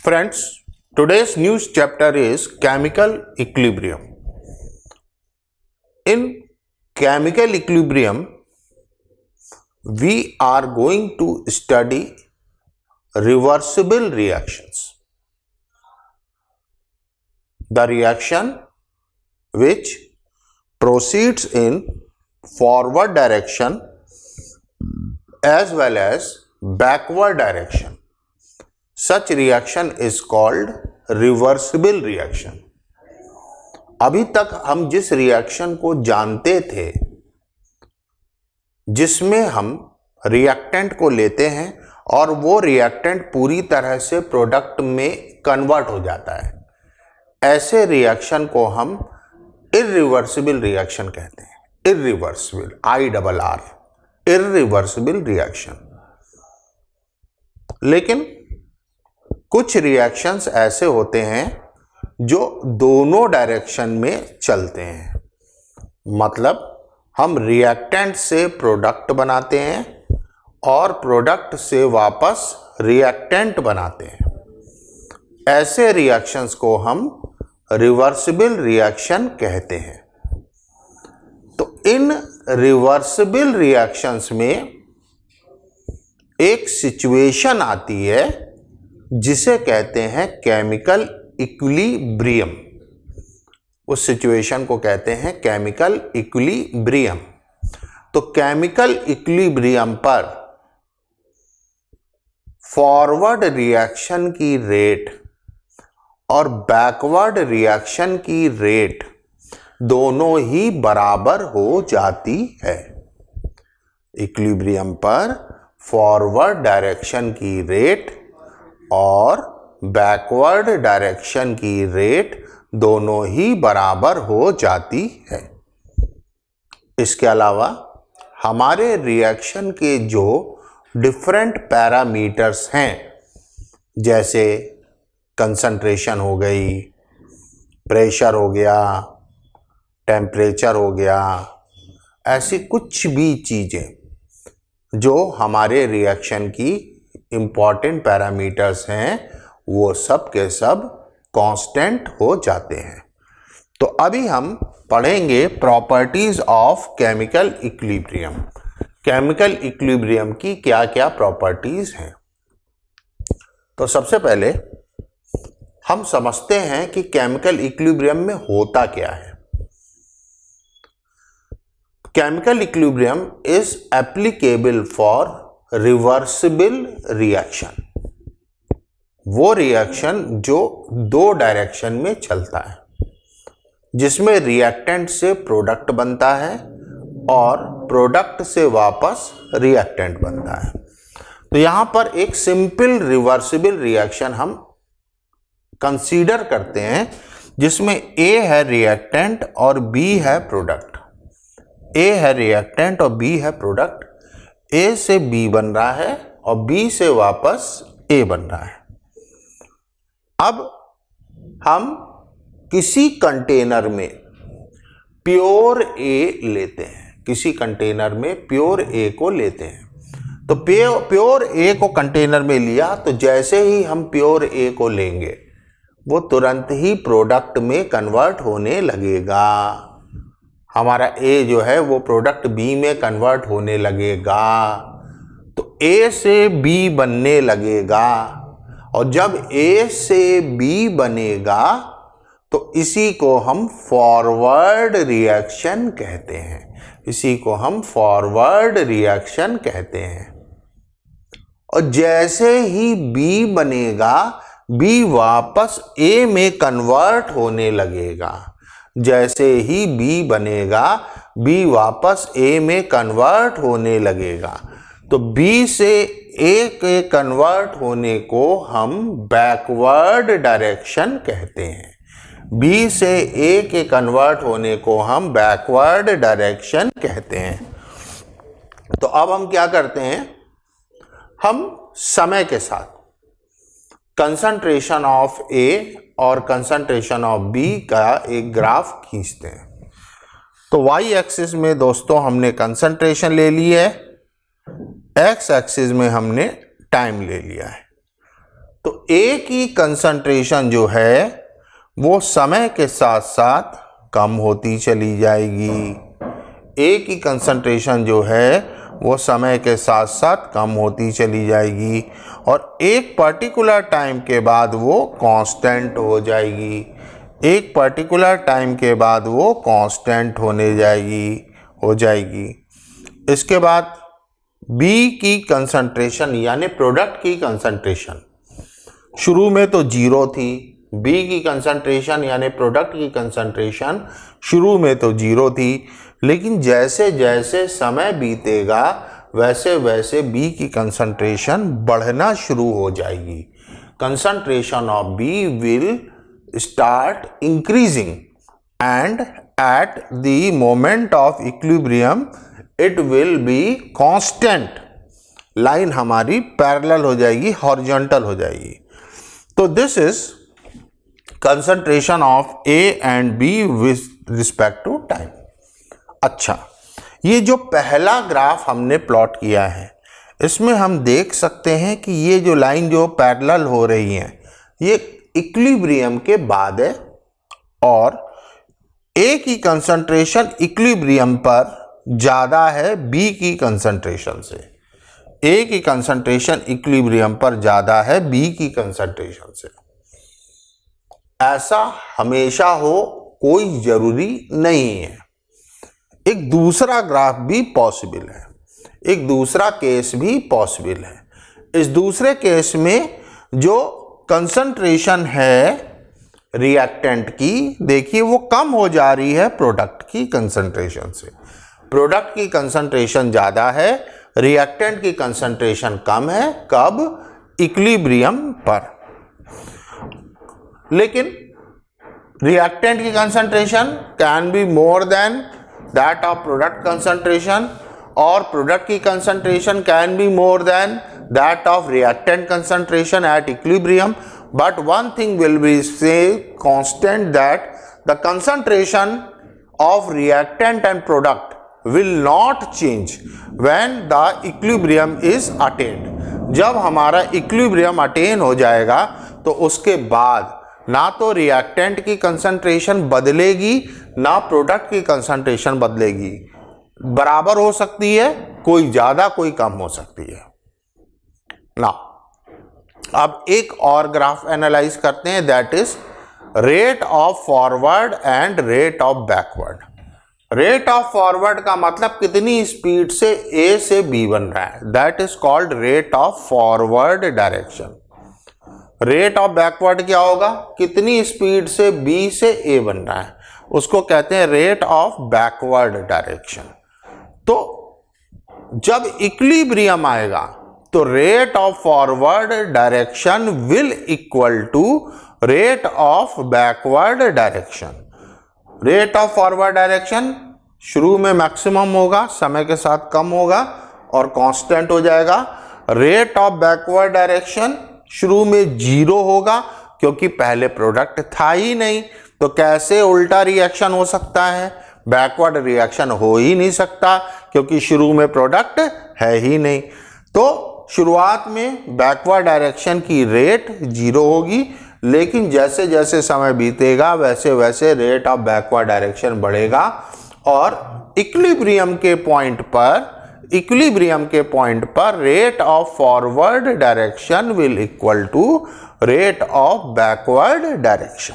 Friends, today's news chapter is chemical equilibrium. In chemical equilibrium, we are going to study reversible reactions. The reaction which proceeds in forward direction as well as backward direction. Such reaction is called reversible reaction. अभी तक हम जिस reaction को जानते थे, जिसमें हम reactant को लेते हैं और वो रिएक्टेंट पूरी तरह से प्रोडक्ट में कन्वर्ट हो जाता है, ऐसे रिएक्शन को हम इर्रिवर्सिबल रिएक्शन कहते हैं। Irreversible, IRR, irreversible reaction. लेकिन कुछ रिएक्शंस ऐसे होते हैं जो दोनों डायरेक्शन में चलते हैं, मतलब हम रिएक्टेंट से प्रोडक्ट बनाते हैं और प्रोडक्ट से वापस रिएक्टेंट बनाते हैं। ऐसे रिएक्शंस को हम रिवर्सिबल रिएक्शन कहते हैं। तो इन रिवर्सिबल रिएक्शंस में एक सिचुएशन आती है जिसे कहते हैं केमिकल इक्विलिब्रियम। उस सिचुएशन को कहते हैं केमिकल इक्विलिब्रियम। तो केमिकल इक्विलिब्रियम पर फॉरवर्ड रिएक्शन की रेट और बैकवर्ड रिएक्शन की रेट दोनों ही बराबर हो जाती है। इक्विलिब्रियम पर फॉरवर्ड डायरेक्शन की रेट और बैकवर्ड डायरेक्शन की रेट दोनों ही बराबर हो जाती है। इसके अलावा हमारे रिएक्शन के जो डिफरेंट पैरामीटर्स हैं, जैसे कंसंट्रेशन हो गई, प्रेशर हो गया, टेम्परेचर हो गया, ऐसी कुछ भी चीज़ें जो हमारे रिएक्शन की इम्पॉर्टेंट पैरामीटर्स हैं, वो सब के सब कांस्टेंट हो जाते हैं। तो अभी हम पढ़ेंगे properties of chemical equilibrium. Chemical equilibrium की क्या क्या प्रॉपर्टीज हैं। तो सबसे पहले हम समझते हैं कि केमिकल इक्विलिब्रियम में होता क्या है। Chemical equilibrium is applicable for reversible reaction. वो रिएक्शन जो दो डायरेक्शन में चलता है, जिसमें रिएक्टेंट से प्रोडक्ट बनता है और प्रोडक्ट से वापस रिएक्टेंट बनता है। तो यहां पर एक सिंपल रिवर्सिबल रिएक्शन हम कंसीडर करते हैं, जिसमें A है रिएक्टेंट और B है प्रोडक्ट। A है रिएक्टेंट और B है प्रोडक्ट। A से B बन रहा है और B से वापस A बन रहा है। अब हम किसी कंटेनर में प्योर A लेते हैं, किसी कंटेनर में प्योर A को लेते हैं। तो प्योर A को कंटेनर में लिया, तो जैसे ही हम प्योर A को लेंगे, वो तुरंत ही प्रोडक्ट में कन्वर्ट होने लगेगा। हमारा A जो है वो प्रोडक्ट B में कन्वर्ट होने लगेगा। तो A से B बनने लगेगा, और जब A से B बनेगा तो इसी को हम फॉरवर्ड रिएक्शन कहते हैं। इसी को हम फॉरवर्ड रिएक्शन कहते हैं। और जैसे ही B बनेगा, B वापस A में कन्वर्ट होने लगेगा। जैसे ही B बनेगा, B वापस A में कन्वर्ट होने लगेगा। तो B से A के कन्वर्ट होने को हम बैकवर्ड डायरेक्शन कहते हैं। B से A के कन्वर्ट होने को हम बैकवर्ड डायरेक्शन कहते हैं। तो अब हम क्या करते हैं, हम समय के साथ कंसंट्रेशन ऑफ A और कंसंट्रेशन ऑफ B का एक ग्राफ खींचते हैं। तो y एक्सिस में दोस्तों हमने कंसंट्रेशन ले ली है, x एक्सिस में हमने टाइम ले लिया है। तो ए की कंसंट्रेशन जो है वो समय के साथ साथ कम होती चली जाएगी। ए की कंसंट्रेशन जो है वो समय के साथ साथ कम होती चली जाएगी और एक पर्टिकुलर टाइम के बाद वो कांस्टेंट हो जाएगी। एक पर्टिकुलर टाइम के बाद वो कांस्टेंट हो जाएगी। इसके बाद बी की कंसंट्रेशन यानी प्रोडक्ट की कंसंट्रेशन शुरू में तो जीरो थी। बी की कंसंट्रेशन यानी प्रोडक्ट की कंसंट्रेशन शुरू में तो जीरो थी, लेकिन जैसे जैसे समय बीतेगा वैसे वैसे बी की कंसंट्रेशन बढ़ना शुरू हो जाएगी। Concentration of B will start increasing and at the moment of equilibrium it will be constant. Line हमारी पैरेलल हो जाएगी, हॉरिजॉन्टल हो जाएगी। तो this is concentration of A and B with respect to time. अच्छा, ये जो पहला ग्राफ हमने प्लॉट किया है इसमें हम देख सकते हैं कि ये जो लाइन जो पैरेलल हो रही है ये इक्विलिब्रियम के बाद है और ए की कंसंट्रेशन इक्विलिब्रियम पर ज्यादा है बी की कंसंट्रेशन से। ए की कंसंट्रेशन इक्विलिब्रियम पर ज्यादा है बी की कंसंट्रेशन से। ऐसा हमेशा हो कोई जरूरी नहीं है। एक दूसरा ग्राफ भी पॉसिबल है, एक दूसरा केस भी पॉसिबल है। इस दूसरे केस में जो कंसंट्रेशन है रिएक्टेंट की, देखिए वो कम हो जा रही है प्रोडक्ट की कंसंट्रेशन से। प्रोडक्ट की कंसंट्रेशन ज्यादा है, रिएक्टेंट की कंसंट्रेशन कम है। कब? इक्विलिब्रियम पर। लेकिन रिएक्टेंट की concentration can be more than that of product concentration और प्रोडक्ट की concentration can be more than that of reactant concentration at equilibrium, but one thing will be say constant, that the concentration of reactant and product will not change when the equilibrium is attained। जब हमारा equilibrium attain हो जाएगा तो उसके बाद ना तो reactant की कंसंट्रेशन बदलेगी ना प्रोडक्ट की कंसंट्रेशन बदलेगी। बराबर हो सकती है, कोई ज्यादा कोई कम हो सकती है ना। अब एक और ग्राफ एनालाइज करते हैं, that is rate of forward and rate of backward. Rate of forward का मतलब कितनी स्पीड से ए से बी बन रहा है, that is called rate of forward direction. Rate of backward क्या होगा? कितनी स्पीड से बी से ए बन रहा है, उसको कहते हैं रेट ऑफ बैकवर्ड डायरेक्शन। तो जब इक्विलिब्रियम आएगा तो rate of forward direction will equal to rate of backward direction. Rate of forward direction शुरू में मैक्सिमम होगा, समय के साथ कम होगा और कांस्टेंट हो जाएगा। रेट ऑफ बैकवर्ड डायरेक्शन शुरू में जीरो होगा क्योंकि पहले प्रोडक्ट था ही नहीं, तो कैसे उल्टा रिएक्शन हो सकता है? बैकवर्ड रिएक्शन हो ही नहीं सकता क्योंकि शुरू में प्रोडक्ट है ही नहीं। तो शुरुआत में बैकवर्ड डायरेक्शन की रेट जीरो होगी, लेकिन जैसे जैसे समय बीतेगा वैसे वैसे रेट ऑफ बैकवर्ड डायरेक्शन बढ़ेगा और इक्विलिब्रियम के पॉइंट पर rate of forward direction will equal to rate of backward direction.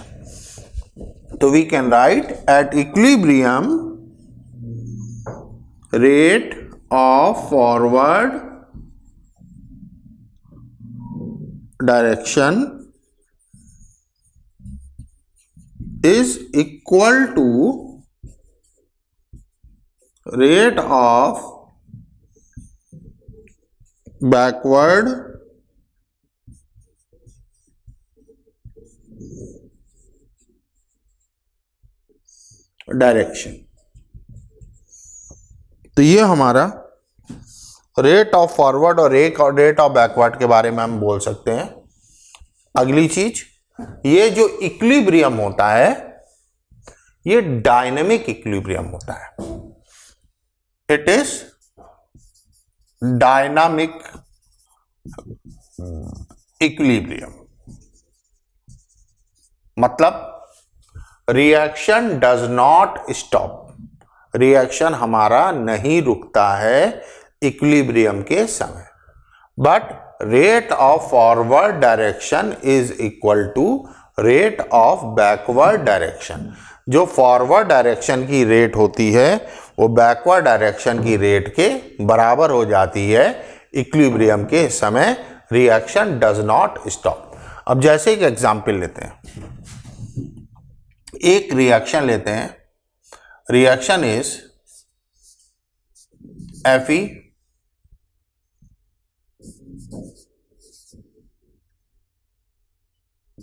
तो we can write at equilibrium rate of forward direction is equal to rate of backward direction। तो ये हमारा rate of forward और rate of backward के बारे में हम बोल सकते हैं। अगली चीज, ये जो इक्विलिब्रियम होता है ये डायनेमिक इक्विलिब्रियम होता है। इट इज डायनामिक इक्विलिब्रियम, मतलब reaction does not stop, reaction हमारा नहीं रुकता है इक्विलिब्रियम के समय, but rate of forward direction is equal to rate of backward direction. जो फॉरवर्ड डायरेक्शन की रेट होती है वो बैकवर्ड डायरेक्शन की रेट के बराबर हो जाती है इक्विलिब्रियम के समय, रिएक्शन डज नॉट स्टॉप। अब जैसे एक एग्जाम्पल लेते हैं, एक रिएक्शन लेते हैं, reaction is Fe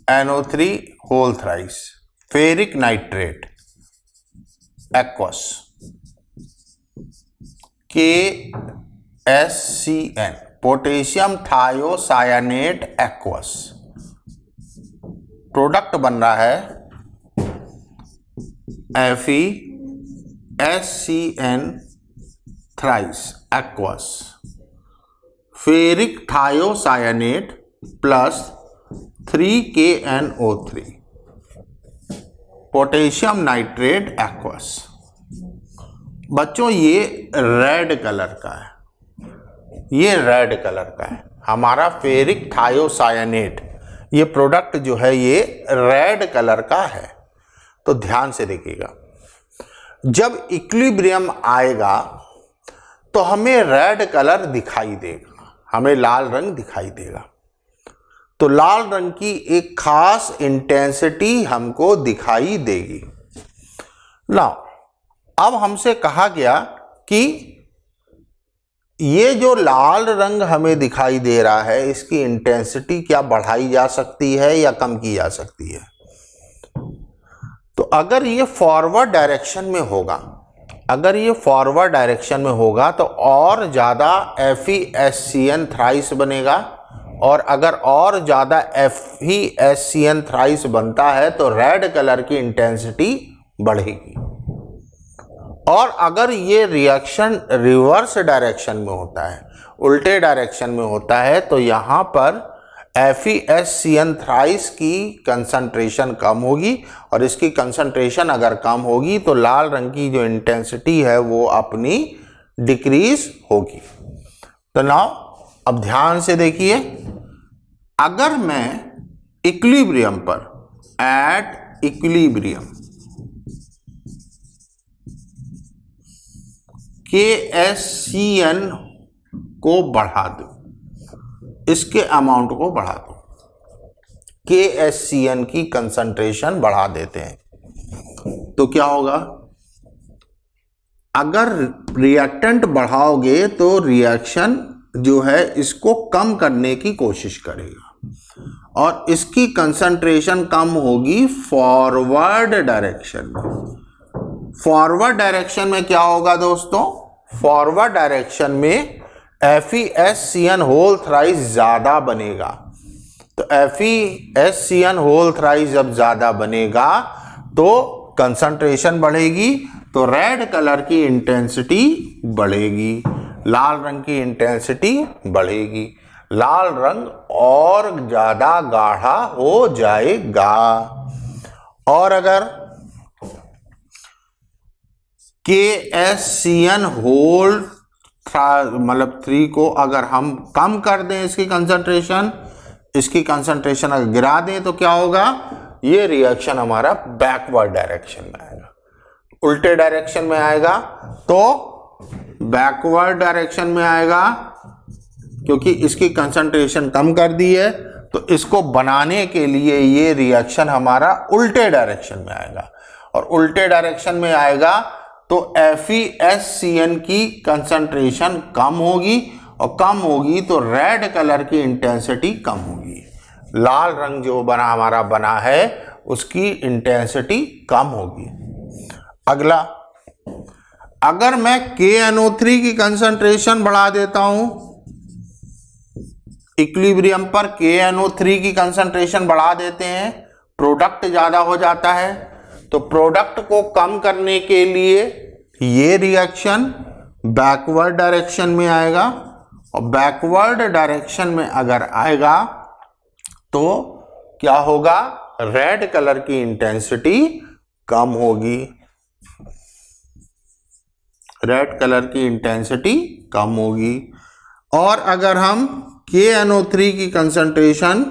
NO3 whole thrice ferric nitrate aqueous KSCN potassium thiocyanate aqueous. Product बन रहा है FeSCN thrice aqueous ferric thiocyanate plus 3KNO3 potassium nitrate aqueous. बच्चों ये रेड कलर का है, ये रेड कलर का है हमारा फेरिक थायोसायानेट, ये प्रोडक्ट जो है ये रेड कलर का है। तो ध्यान से देखिएगा, जब इक्विलिब्रियम आएगा तो हमें रेड कलर दिखाई देगा, हमें लाल रंग दिखाई देगा। तो लाल रंग की एक खास इंटेंसिटी हमको दिखाई देगी। नाउ अब हमसे कहा गया कि ये जो लाल रंग हमें दिखाई दे रहा है इसकी इंटेंसिटी क्या बढ़ाई जा सकती है या कम की जा सकती है। तो अगर ये फॉरवर्ड डायरेक्शन में होगा, अगर ये फॉरवर्ड डायरेक्शन में होगा तो और ज़्यादा FeSCN थ्राइस बनेगा, और अगर और ज़्यादा FeSCN थ्राइस बनता है तो रेड कलर की इंटेंसिटी बढ़ेगी। और अगर ये रिएक्शन रिवर्स डायरेक्शन में होता है, उल्टे डायरेक्शन में होता है, तो यहाँ पर FeSCN थ्राइस की कंसंट्रेशन कम होगी, और इसकी कंसंट्रेशन अगर कम होगी तो लाल रंग की जो इंटेंसिटी है वो अपनी डिक्रीज होगी। तो नाउ अब ध्यान से देखिए, अगर मैं इक्विलिब्रियम पर एट इक्विलिब्रियम KSCN को बढ़ा दूं, इसके अमाउंट को बढ़ा दो, KSCN की कंसंट्रेशन बढ़ा देते हैं, तो क्या होगा, अगर रिएक्टेंट बढ़ाओगे तो रिएक्शन जो है इसको कम करने की कोशिश करेगा और इसकी कंसंट्रेशन कम होगी फॉरवर्ड डायरेक्शन में। फॉरवर्ड डायरेक्शन में क्या होगा दोस्तों, फॉरवर्ड डायरेक्शन में FeSCN होल थ्राइस ज्यादा बनेगा। तो FeSCN होल थ्राइस जब ज्यादा बनेगा तो कंसंट्रेशन बढ़ेगी, तो रेड कलर की इंटेंसिटी बढ़ेगी, लाल रंग की इंटेंसिटी बढ़ेगी, लाल रंग और ज्यादा गाढ़ा हो जाएगा। और अगर KSCN होल मतलब 3 को अगर हम कम कर दें, इसकी कंसंट्रेशन अगर गिरा दें तो क्या होगा, ये रिएक्शन हमारा बैकवर्ड डायरेक्शन में आएगा, उल्टे डायरेक्शन में आएगा। तो बैकवर्ड डायरेक्शन में आएगा क्योंकि इसकी कंसंट्रेशन कम कर दी है, तो इसको बनाने के लिए ये रिएक्शन हमारा उल्टे डायरेक्शन में आएगा, और उल्टे डायरेक्शन में आएगा तो FeSCN की कंसंट्रेशन कम होगी, और कम होगी तो रेड कलर की इंटेंसिटी कम होगी, लाल रंग जो हमारा बना है उसकी इंटेंसिटी कम होगी। अगला, अगर मैं KNO3 की कंसंट्रेशन बढ़ा देता हूं, इक्विलिब्रियम पर KNO3 की कंसंट्रेशन बढ़ा देते हैं, प्रोडक्ट ज्यादा हो जाता है, तो प्रोडक्ट को कम करने के लिए ये रिएक्शन बैकवर्ड डायरेक्शन में आएगा, और बैकवर्ड डायरेक्शन में अगर आएगा तो क्या होगा, रेड कलर की इंटेंसिटी कम होगी, रेड कलर की इंटेंसिटी कम होगी। और अगर हम KNO3 की कंसंट्रेशन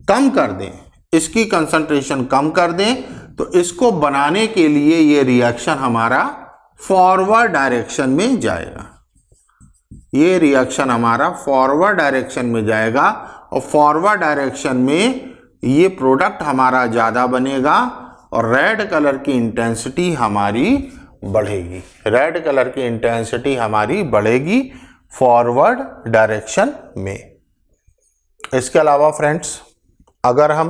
कम कर दें, इसकी कंसंट्रेशन कम कर दें, तो इसको बनाने के लिए ये रिएक्शन हमारा फॉरवर्ड डायरेक्शन में जाएगा, ये रिएक्शन हमारा फॉरवर्ड डायरेक्शन में जाएगा और फॉरवर्ड डायरेक्शन में ये प्रोडक्ट हमारा ज़्यादा बनेगा और रेड कलर की इंटेंसिटी हमारी बढ़ेगी, रेड कलर की इंटेंसिटी हमारी बढ़ेगी फॉरवर्ड डायरेक्शन में। इसके अलावा फ्रेंड्स, अगर हम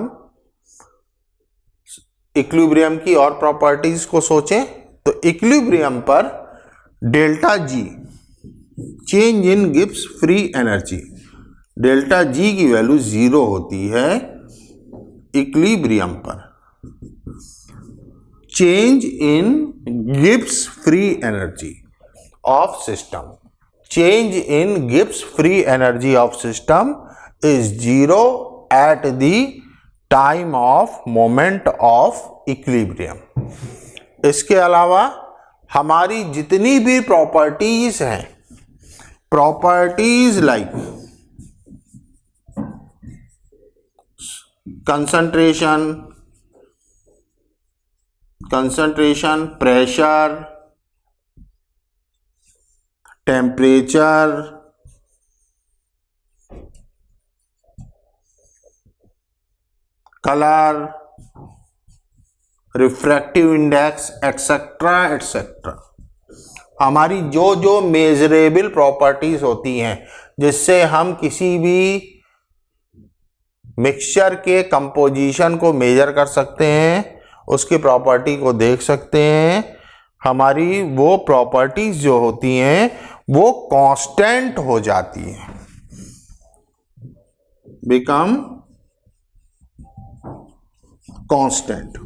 इक्विलिब्रियम की और प्रॉपर्टीज को सोचें तो इक्विलिब्रियम पर delta G, change in Gibbs free energy, delta G की वैल्यू 0 होती है इक्विलिब्रियम पर। Change in Gibbs free energy of system, change in Gibbs free energy of system is 0 at the time of moment of equilibrium। इसके अलावा हमारी जितनी भी properties हैं, properties like concentration, pressure, temperature, colour, refractive index, etcetera etcetera, हमारी जो जो measurable properties होती हैं जिससे हम किसी भी मिक्सचर के कंपोजिशन को मेजर कर सकते हैं, उसकी प्रॉपर्टी को देख सकते हैं, हमारी वो प्रॉपर्टीज जो होती हैं वो कांस्टेंट हो जाती हैं, बिकम कांस्टेंट।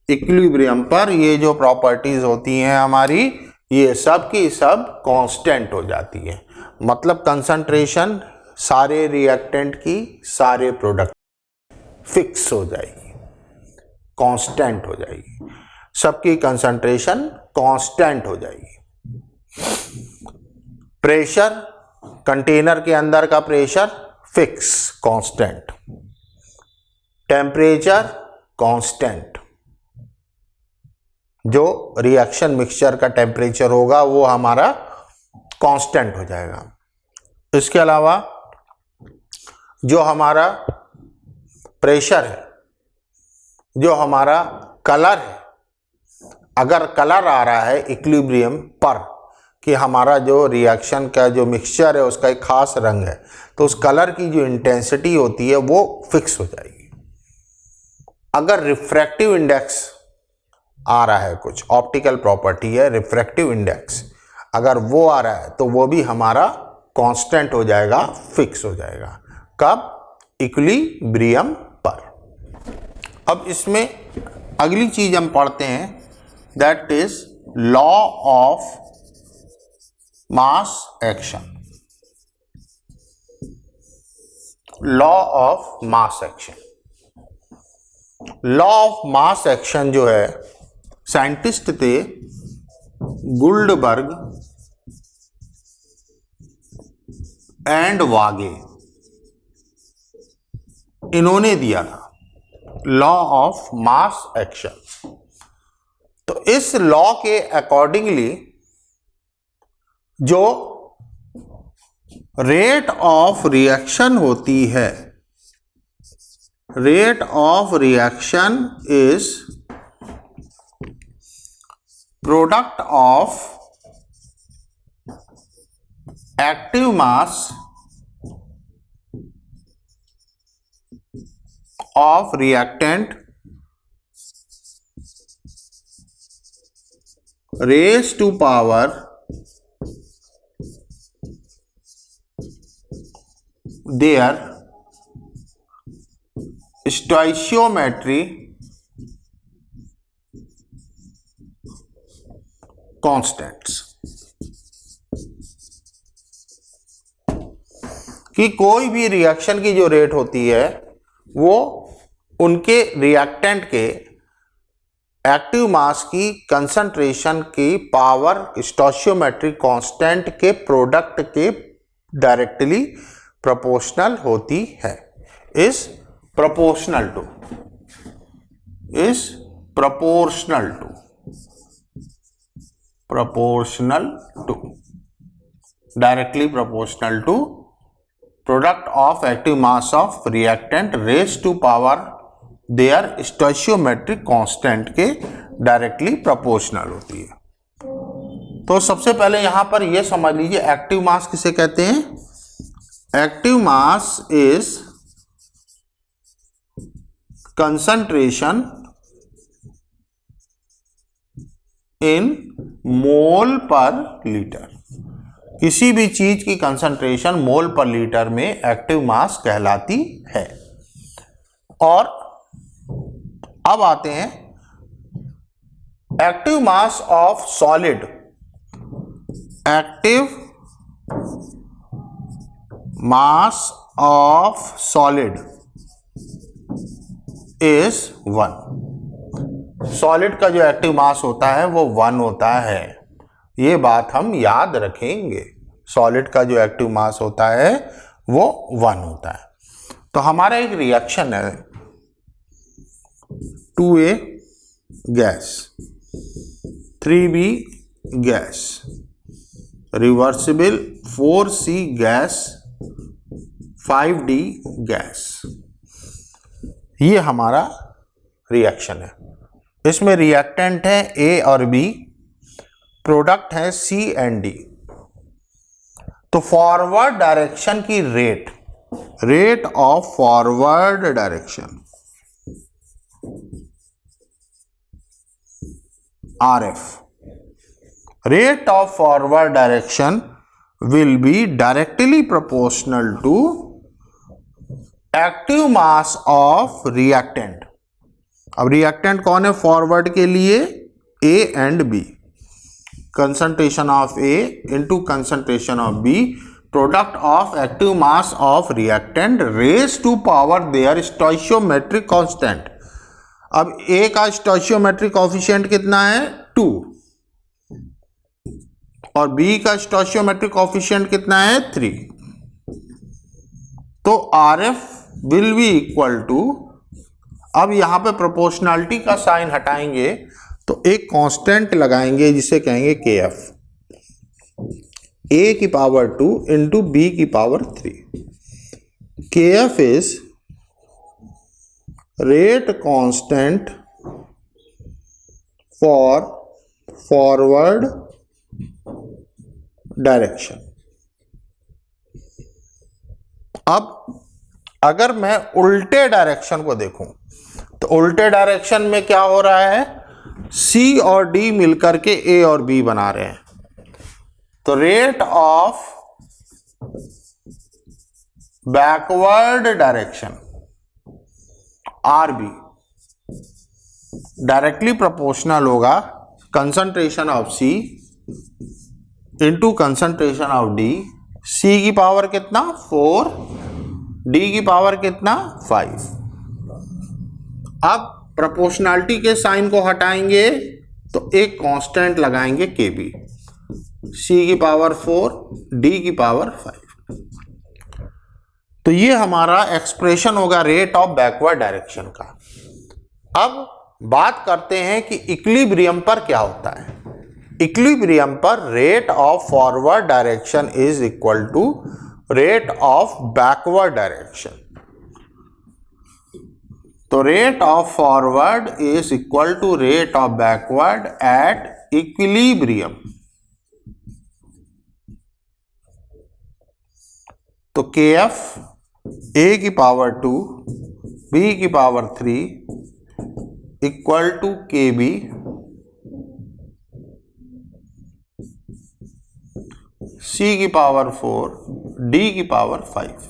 इक्विलिब्रियम पर ये जो प्रॉपर्टीज होती हैं हमारी, ये सब की सब कांस्टेंट हो जाती है, मतलब कंसंट्रेशन सारे रिएक्टेंट की, सारे प्रोडक्ट फिक्स हो जाएगी, कांस्टेंट हो जाएगी, सबकी कंसंट्रेशन कांस्टेंट हो जाएगी। प्रेशर, कंटेनर के अंदर का pressure fix, constant. Temperature constant, जो रिएक्शन मिक्सचर का टेम्परेचर होगा वो हमारा कांस्टेंट हो जाएगा। इसके अलावा जो हमारा प्रेशर है, जो हमारा कलर है, अगर कलर आ रहा है इक्विलिब्रियम पर कि हमारा जो रिएक्शन का जो मिक्सचर है उसका एक खास रंग है, तो उस कलर की जो इंटेंसिटी होती है वो फिक्स हो जाएगी। अगर रिफ्रैक्टिव इंडेक्स आ रहा है, कुछ ऑप्टिकल प्रॉपर्टी है रिफ्रैक्टिव इंडेक्स, अगर वो आ रहा है तो वो भी हमारा कांस्टेंट हो जाएगा, फिक्स हो जाएगा। कब? इक्विलिब्रियम पर। अब इसमें अगली चीज हम पढ़ते हैं, that is law of mass action. Law of mass action, law of mass action जो है साइंटिस्ट थे गुल्डबर्ग एंड वागे, इन्होंने दिया था लॉ ऑफ मास एक्शन। तो इस लॉ के अकॉर्डिंगली जो रेट ऑफ रिएक्शन होती है, rate of reaction is product of active mass of reactant raised to power their stoichiometry constants। कि कोई भी रिएक्शन की जो रेट होती है वो उनके रिएक्टेंट के एक्टिव मास की कंसंट्रेशन की पावर स्टोइचियोमेट्रिक कांस्टेंट के प्रोडक्ट के डायरेक्टली प्रोपोर्शनल होती है। Is proportional to directly proportional to product of active mass of reactant raise to power their stoichiometric constant के डायरेक्टली प्रोपोर्शनल होती है। तो सबसे पहले यहां पर यह समझ लीजिए एक्टिव मास किसे कहते हैं। Active mass is concentration in mole per litre. किसी भी चीज की कंसंट्रेशन मोल पर लीटर में एक्टिव मास कहलाती है। और अब आते हैं active mass of solid. Active mass of solid is 1। Solid का जो एक्टिव मास होता है वो 1 होता है। ये बात हम याद रखेंगे। सॉलिड का जो एक्टिव मास होता है वो 1 होता है। तो हमारा एक रिएक्शन है 2A gas 3B gas reversible 4C gas 5D gas. ये हमारा रिएक्शन है। इसमें रिएक्टेंट है A और B, प्रोडक्ट है C एंड D। तो फॉरवर्ड डायरेक्शन की rate of forward direction RF, rate of forward direction will be directly proportional to active mass of reactant। अब रिएक्टेंट कौन है फॉरवर्ड के लिए? A and B। Concentration of A into concentration of B, product of active mass of reactant raise to power their stoichiometric constant. अब A का स्टोइचियोमेट्रिक coefficient कितना है? 2 और B का स्टोइचियोमेट्रिक कोएफिशिएंट कितना है? 3। तो RF will be equal to, अब यहां पे प्रोपोर्शनलिटी का साइन हटाएंगे तो एक कांस्टेंट लगाएंगे जिसे कहेंगे KF, A की पावर 2 इंटू B की power 3। KF is rate constant for forward direction. अब अगर मैं उल्टे डायरेक्शन को देखूं तो उल्टे डायरेक्शन में क्या हो रहा है? C और D मिलकर के A और B बना रहे हैं। तो rate of backward direction RB directly proportional होगा concentration of C into concentration of D। C की पावर कितना? 4, D की पावर कितना? 5। अब प्रोपोर्शनलिटी के साइन को हटाएंगे तो एक कांस्टेंट लगाएंगे KB, C की पावर 4, D की पावर 5। तो ये हमारा एक्सप्रेशन होगा रेट ऑफ बैकवर्ड डायरेक्शन का। अब बात करते हैं कि इक्विलिब्रियम पर क्या होता है। इक्विलिब्रियम पर rate of forward direction is equal to rate of backward direction. तो rate of forward is equal to rate of backward at equilibrium. तो KF A की पावर 2, B की power 3 equal to KB C की power 4, D की power 5।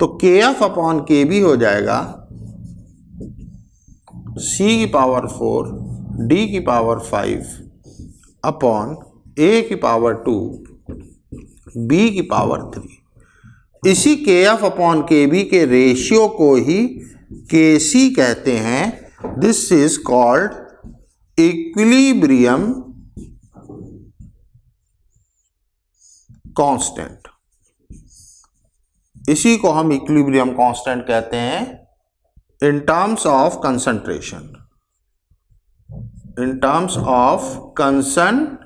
तो KF upon KB हो जाएगा C की पावर 4, D की पावर 5 अपॉन A की पावर 2, B की पावर 3। इसी KF अपॉन KB के रेशियो को ही KC कहते हैं। This is called equilibrium constant. इसी को हम इक्विलिब्रियम कांस्टेंट कहते हैं in terms of concentration. In terms of concentration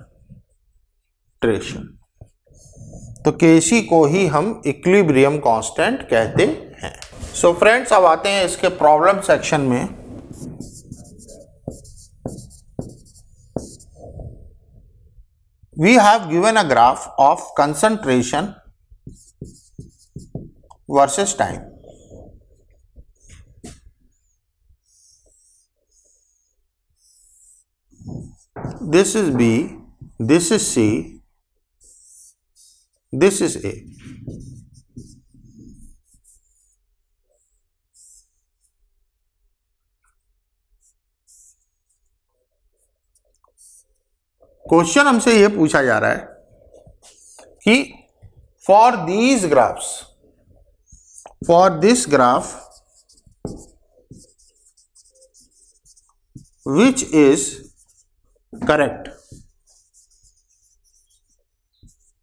तो Kc को ही हम इक्विलिब्रियम कांस्टेंट कहते हैं। सो फ्रेंड्स, अब आते हैं इसके प्रॉब्लम सेक्शन में। We have given a graph of concentration versus time. This is B, this is C, this is A. Question हमसे यह पूछा जा रहा है कि for these graphs, for this graph which is correct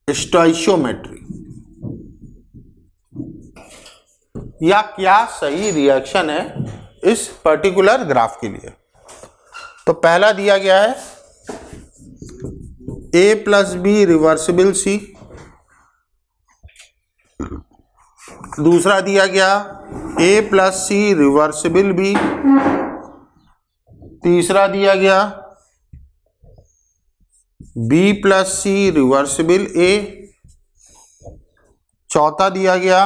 stoichiometry, या क्या सही रिएक्शन है इस पर्टिकुलर ग्राफ के लिए। तो पहला दिया गया है A plus B reversible C, दूसरा दिया गया A plus C reversible B, तीसरा दिया गया B plus C reversible A, चौथा दिया गया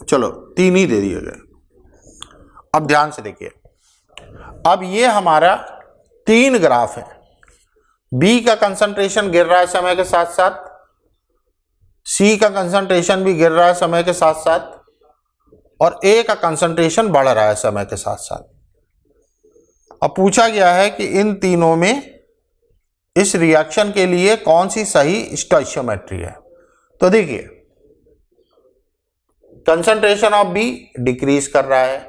चलो तीन ही दे दिए गए। अब ध्यान से देखिए, अब ये हमारा तीन ग्राफ है। B का कंसंट्रेशन गिर रहा है समय के साथ साथ, C का कंसंट्रेशन भी गिर रहा है समय के साथ साथ, और A का कंसंट्रेशन बढ़ रहा है समय के साथ साथ। अब पूछा गया है कि इन तीनों में इस रिएक्शन के लिए कौन सी सही स्टोइशियोमेट्री है। तो देखिए, कंसंट्रेशन ऑफ B डिक्रीज कर रहा है,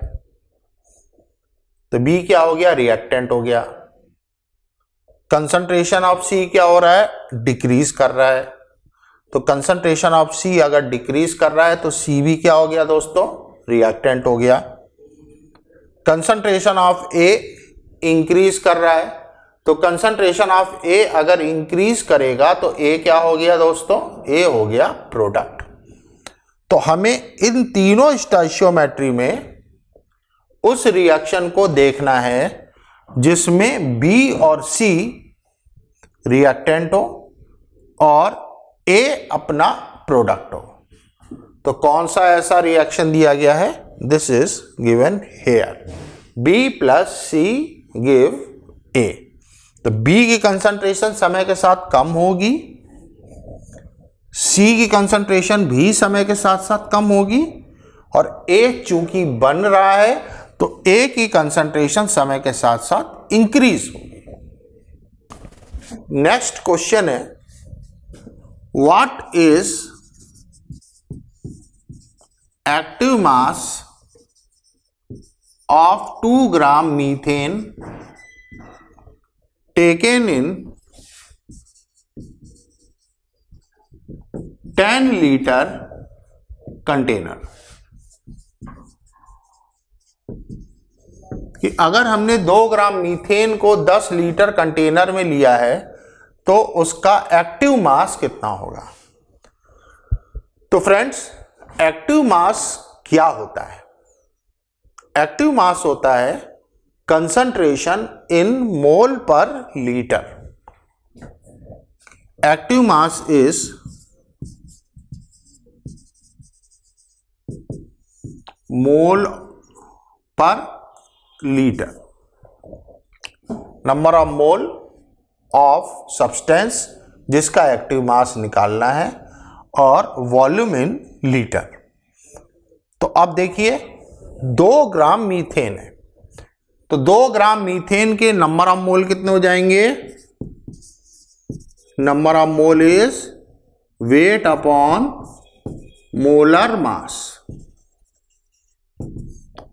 तो B क्या हो गया, रिएक्टेंट हो गया। कंसंट्रेशन ऑफ C क्या हो रहा है, डिक्रीज कर रहा है। तो कंसंट्रेशन ऑफ C अगर डिक्रीज कर रहा है तो C भी क्या हो गया दोस्तों, रिएक्टेंट हो गया। कंसंट्रेशन ऑफ A इंक्रीज कर रहा है, तो कंसंट्रेशन ऑफ A अगर इंक्रीज करेगा तो A क्या हो गया दोस्तों, A हो गया प्रोडक्ट। तो हमें इन तीनों स्टोइशियोमेट्री में उस रिएक्शन को देखना है जिसमें B और C रिएक्टेंट हो और A अपना प्रोडक्ट हो। तो कौन सा ऐसा रिएक्शन दिया गया है, this is given here, B plus C give A। तो B की कंसंट्रेशन समय के साथ कम होगी, C की कंसंट्रेशन भी समय के साथ साथ कम होगी, और A चूंकि बन रहा है तो A की कंसंट्रेशन समय के साथ साथ इंक्रीज होगी। नेक्स्ट क्वेश्चन है, what is active mass of 2 gram methane taken in 10 litre container. कि अगर हमने 2 ग्राम मीथेन को 10 लीटर कंटेनर में लिया है तो उसका एक्टिव मास कितना होगा। तो फ्रेंड्स, एक्टिव मास क्या होता है, एक्टिव मास होता है concentration in mole per litre. Active mass is mole per litre, number of mole of substance जिसका एक्टिव मास निकालना है, और वॉल्यूम इन लीटर। तो अब देखिए, 2 ग्राम मीथेन है, तो 2 ग्राम मीथेन के नंबर ऑफ मोल कितने हो जाएंगे? Number of mole is weight upon molar mass.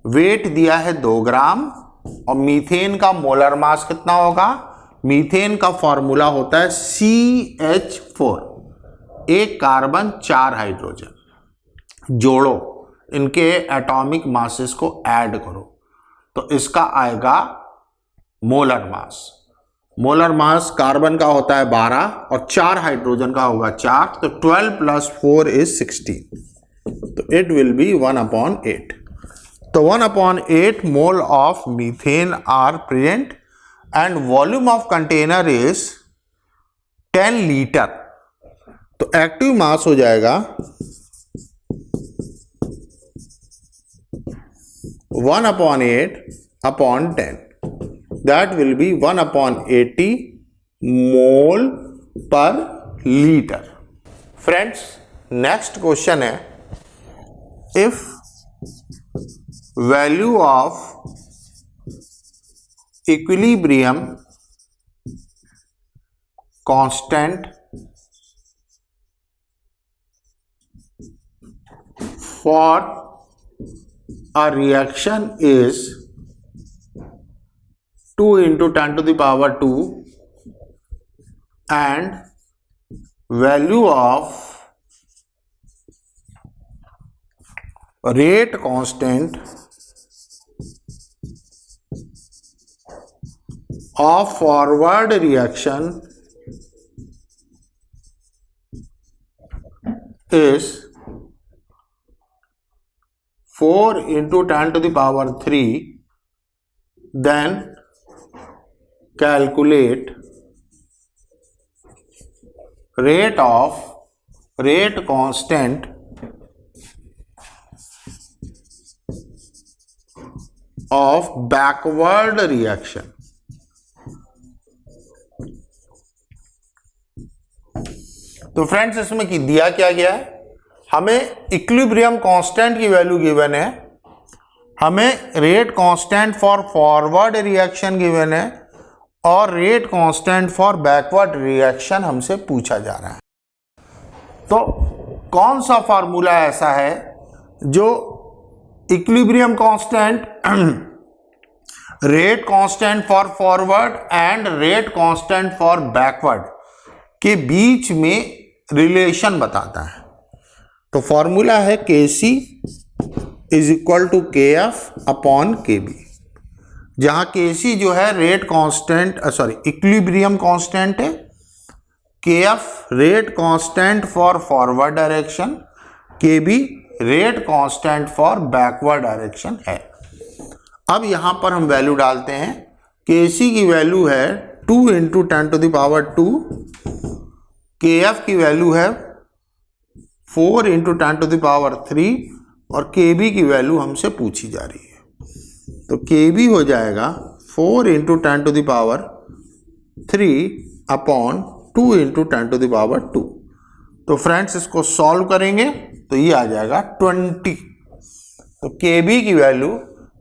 Weight दिया है 2 ग्राम और मीथेन का मोलर मास कितना होगा? मीथेन का फॉर्मूला होता है CH4, एक कार्बन 4 हाइड्रोजन। जोड़ो, इनके एटॉमिक मासेस को ऐड करो तो इसका आएगा molar mass. Molar mass carbon का होता है 12 और 4 हाइड्रोजन का होगा 4, तो 12 + 4 = 16, तो इट विल बी 1/8। तो 1/8 mole of methane are present and volume of container is 10 litre. तो एक्टिव मास हो जाएगा 1/8/10, that will be 1/80 mole per liter. Friends, next question है, if value of equilibrium constant for a reaction is 2 × 10⁻², and value of rate constant of forward reaction is 4 × 10⁻³, then calculate rate constant of backward reaction। तो friends, इसमें की दिया क्या गया है? हमें equilibrium constant की वैल्यू गिवन है, हमें rate constant for forward reaction given है और rate constant for backward reaction हमसे पूछा जा रहा है। तो कौन सा फार्मूला ऐसा है जो equilibrium constant, rate constant for forward and rate constant for backward के बीच में रिलेशन बताता है? तो फॉर्मूला है Kc = Kf/Kb, जहां Kc जो है रेट कांस्टेंट, इक्विलिब्रियम कांस्टेंट है, Kf rate constant for forward direction, Kb rate constant for backward direction है। अब यहां पर हम वैल्यू डालते हैं। Kc की वैल्यू है 2 × 10⁻², Kf की वैल्यू है 4 × 10⁻³ और Kb की वैल्यू हमसे पूछी जा रही है। तो Kb हो जाएगा 4 × 10⁻³ / 2 × 10⁻²। तो फ्रेंड्स, इसको सॉल्व करेंगे तो ये आ जाएगा 20। तो Kb की value,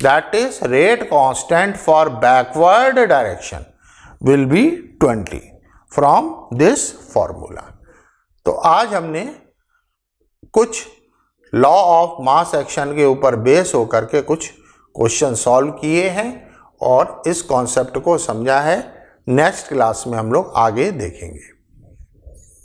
that is rate constant for backward direction, will be 20 from this formula. तो आज हमने कुछ लॉ ऑफ मास एक्शन के ऊपर बेस होकर के कुछ क्वेश्चन सॉल्व किए हैं और इस कॉन्सेप्ट को समझा है। नेक्स्ट क्लास में हम लोग आगे देखेंगे।